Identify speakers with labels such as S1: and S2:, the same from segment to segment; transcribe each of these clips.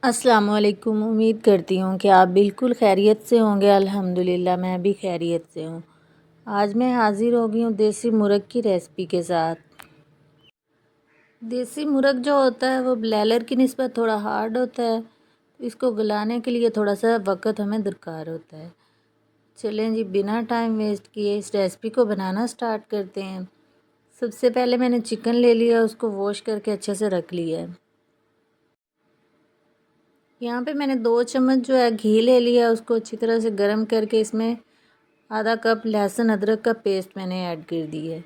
S1: अस्सलामुअलैकुम। उम्मीद करती हूँ कि आप बिल्कुल खैरियत से होंगे। अल्हम्दुलिल्लाह मैं भी खैरियत से हूँ। आज मैं हाज़िर हो गई हूँ देसी मुर्ग की रेसिपी के साथ। देसी मुर्ग जो होता है वो ब्लेलर की निस्बत थोड़ा हार्ड होता है। इसको गलाने के लिए थोड़ा सा वक़्त हमें दरकार होता है। चलें जी, बिना टाइम वेस्ट किए इस रेसिपी को बनाना स्टार्ट करते हैं। सबसे पहले मैंने चिकन ले लिया, उसको वॉश करके अच्छे से रख लिया है। यहाँ पे मैंने 2 चम्मच जो है घी ले लिया, उसको अच्छी तरह से गर्म करके इसमें आधा कप लहसुन अदरक का पेस्ट मैंने ऐड कर दिया है।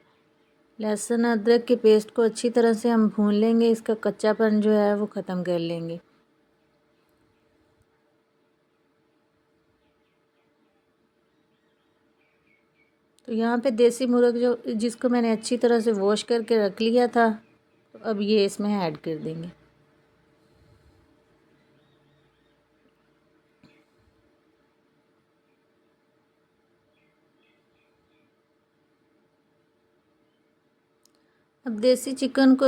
S1: लहसुन अदरक के पेस्ट को अच्छी तरह से हम भून लेंगे, इसका कच्चापन जो है वो ख़त्म कर लेंगे। तो यहाँ पे देसी मुर्ग जो जिसको मैंने अच्छी तरह से वॉश करके रख लिया था, तो अब ये इसमें ऐड कर देंगे। अब देसी चिकन को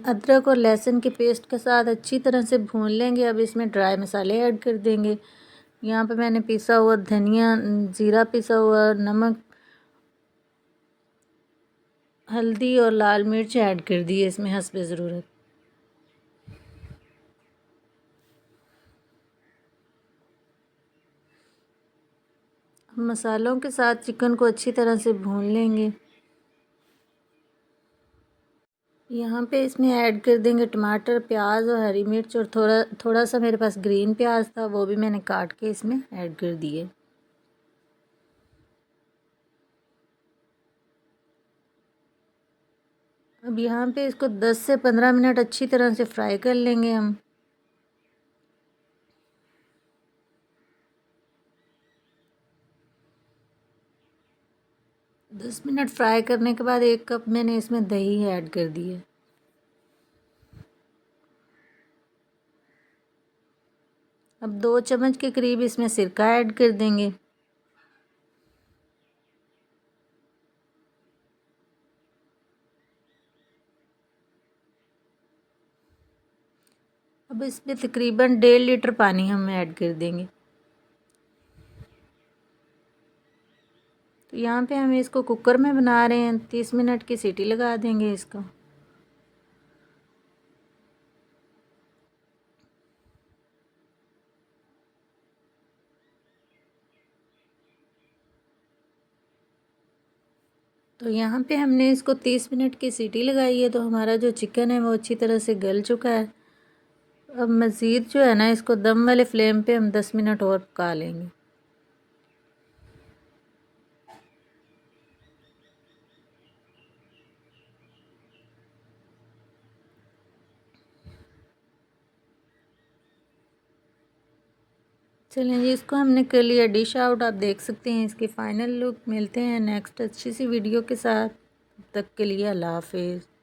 S1: अदरक और लहसुन के पेस्ट के साथ अच्छी तरह से भून लेंगे। अब इसमें ड्राई मसाले ऐड कर देंगे। यहाँ पे मैंने पिसा हुआ धनिया, ज़ीरा पिसा हुआ, नमक, हल्दी और लाल मिर्च ऐड कर दी है इसमें हस्बे ज़रूरत। मसालों के साथ चिकन को अच्छी तरह से भून लेंगे। यहाँ पे इसमें ऐड कर देंगे टमाटर, प्याज और हरी मिर्च, और थोड़ा थोड़ा सा मेरे पास ग्रीन प्याज था, वो भी मैंने काट के इसमें ऐड कर दिए। अब यहाँ पे इसको 10 से 15 मिनट अच्छी तरह से फ्राई कर लेंगे हम। दस मिनट फ्राई करने के बाद 1 कप मैंने इसमें दही ऐड कर दी है। अब 2 चम्मच के करीब इसमें सिरका ऐड कर देंगे। अब इसमें तकरीबन 1.5 लीटर पानी हम ऐड कर देंगे। तो यहाँ पे हम इसको कुकर में बना रहे हैं, 30 मिनट की सीटी लगा देंगे इसको। तो यहाँ पे हमने इसको 30 मिनट की सीटी लगाई है, तो हमारा जो चिकन है वो अच्छी तरह से गल चुका है। अब मज़ीद जो है ना, इसको दम वाले फ्लेम पे हम 10 मिनट और पका लेंगे। चलें जी, इसको हमने कर लिया डिश आउट। आप देख सकते हैं इसकी फ़ाइनल लुक। मिलते हैं नेक्स्ट अच्छी सी वीडियो के साथ। तब तक के लिए अल्लाह हाफिज़।